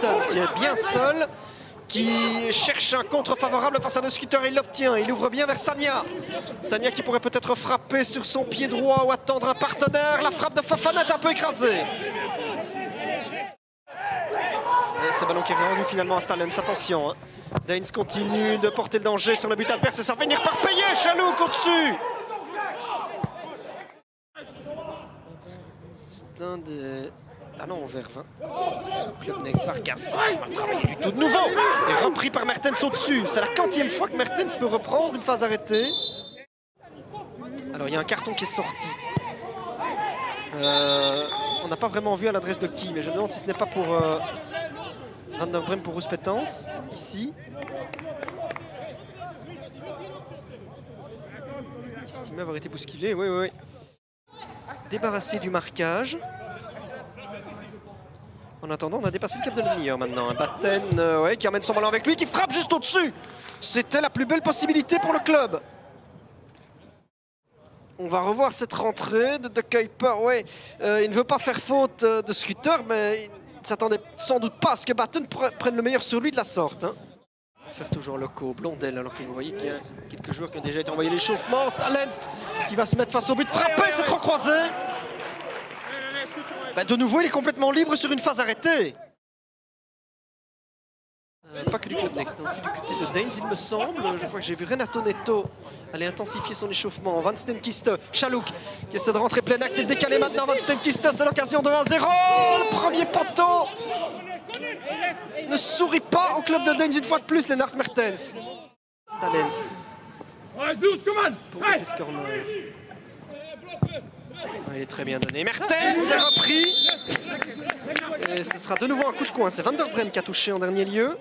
Shinton qui est bien seul, qui cherche un contre favorable face à De Scutter et il l'obtient. Il ouvre bien vers Sagna. Sagna qui pourrait peut-être frapper sur son pied droit ou attendre un partenaire. La frappe de Fofana est un peu écrasée. Et ce ballon qui est rendu finalement à Stalens. Attention, hein. Daines continue de porter le danger sur le but adverse et ça va venir par payer. Chalouk au-dessus. C'est un des... Ah non, vers 20. Club Next Vargas. Pas travaillé du tout de nouveau. Et repris par Mertens au-dessus. C'est la 40e fois que Mertens peut reprendre une phase arrêtée. Alors il y a un carton qui est sorti. On n'a pas vraiment vu à l'adresse de qui, mais je me demande si ce n'est pas pour Van der Breem pour Rouspétance, ici. Qui estimait avoir été bousculé, oui. Débarrassé du marquage. En attendant, on a dépassé le cap de la demi-heure maintenant. Batten qui emmène son ballon avec lui, qui frappe juste au-dessus. C'était la plus belle possibilité pour le club. On va revoir cette rentrée de Kuiper. Il ne veut pas faire faute de Scutter, mais il ne s'attendait sans doute pas à ce que Batten prenne le meilleur sur lui de la sorte. Hein. Faire toujours loco, Blondel, alors que vous voyez qu'il y a quelques joueurs qui ont déjà été envoyés l'échauffement. Stalens qui va se mettre face au but, frapper, c'est trop croisé. De nouveau, il est complètement libre sur une phase arrêtée. Pas que du Club Next, aussi du côté de Daines, il me semble. Je crois que j'ai vu Renato Neto aller intensifier son échauffement. Van Steenkiste, Chalouk qui essaie de rentrer plein axe. C'est décalé maintenant. Van Steenkiste, c'est l'occasion de 1-0. Le premier poteau ne sourit pas au club de Daines une fois de plus, Lennart Mertens. Stalens pour Betis Corner. Il est très bien donné. Mertens s'est repris. Et ce sera de nouveau un coup de coin. C'est Van der Breem qui a touché en dernier lieu.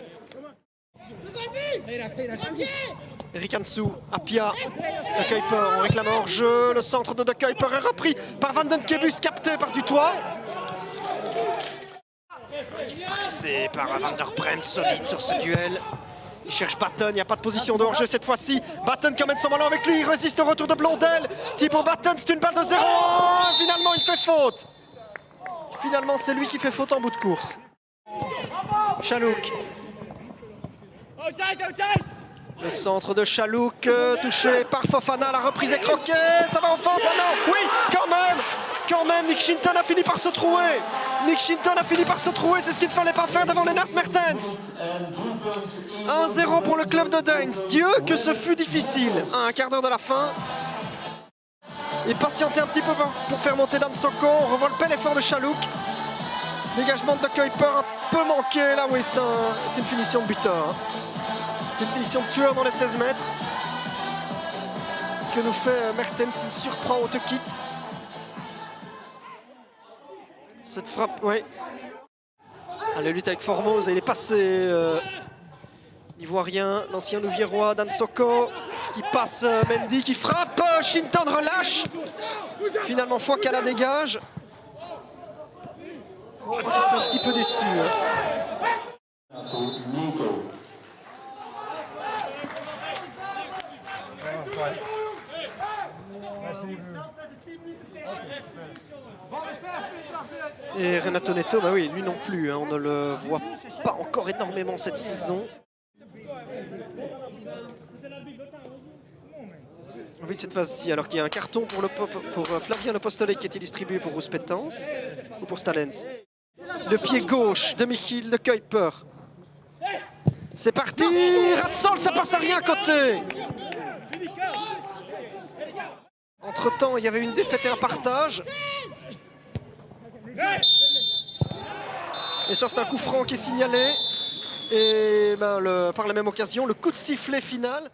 Eric Ansou, Apia, De Kuiper, on réclame hors-jeu. Le centre de Kuiper est repris par Van den Kebus, capté par Dutoit. Pressé par Van der Breem, solide sur ce duel. Il cherche Batten, il n'y a pas de position de hors-jeu cette fois-ci. Batten qui emmène son ballon avec lui, il résiste au retour de Blondel. Thibaut Batten, c'est une balle de 0. Finalement, il fait faute. Finalement, c'est lui qui fait faute en bout de course. Chalouk. Le centre de Chalouk, touché par Fofana. La reprise est croquée. Ça va en offense. Ah non, oui, quand même. Quand même, Nick Shinton a fini par se trouer. Nick Shinton a fini par se trouer. C'est ce qu'il ne fallait pas faire devant Lennart Mertens. 1-0 pour le club de Daines. Dieu que ce fut difficile. À un quart d'heure de la fin. Et patienter un petit peu pour faire monter Dan Soko. On revoit le bel effort de Chalouk. Dégagement de Kuiper un peu manqué. Là, oui, c'est une finition de buteur. Hein. C'est une finition de tueur dans les 16 mètres. Ce que nous fait Mertens, il surprend au te quitte. Cette frappe, oui. La lutte avec Formose, il est passé l'Ivoirien, l'ancien Louviérois, Dan Soko, qui passe Mendy, qui frappe, Shinton relâche. Finalement, Foucault dégage. Je crois qu'il serait un petit peu déçu. Hein. Et Renato Neto, bah oui, lui non plus, hein, on ne le voit pas encore énormément cette saison. Envie de cette phase-ci, alors qu'il y a un carton pour Flavien Le Postolet qui a été distribué pour Rouspétance ou pour Stalens. Le pied gauche de Michiel De Kuiper. C'est parti, Ratsol, ça passe à rien à côté. Entre-temps, il y avait une défaite et un partage. Et ça, c'est un coup franc qui est signalé. Et par la même occasion, le coup de sifflet final.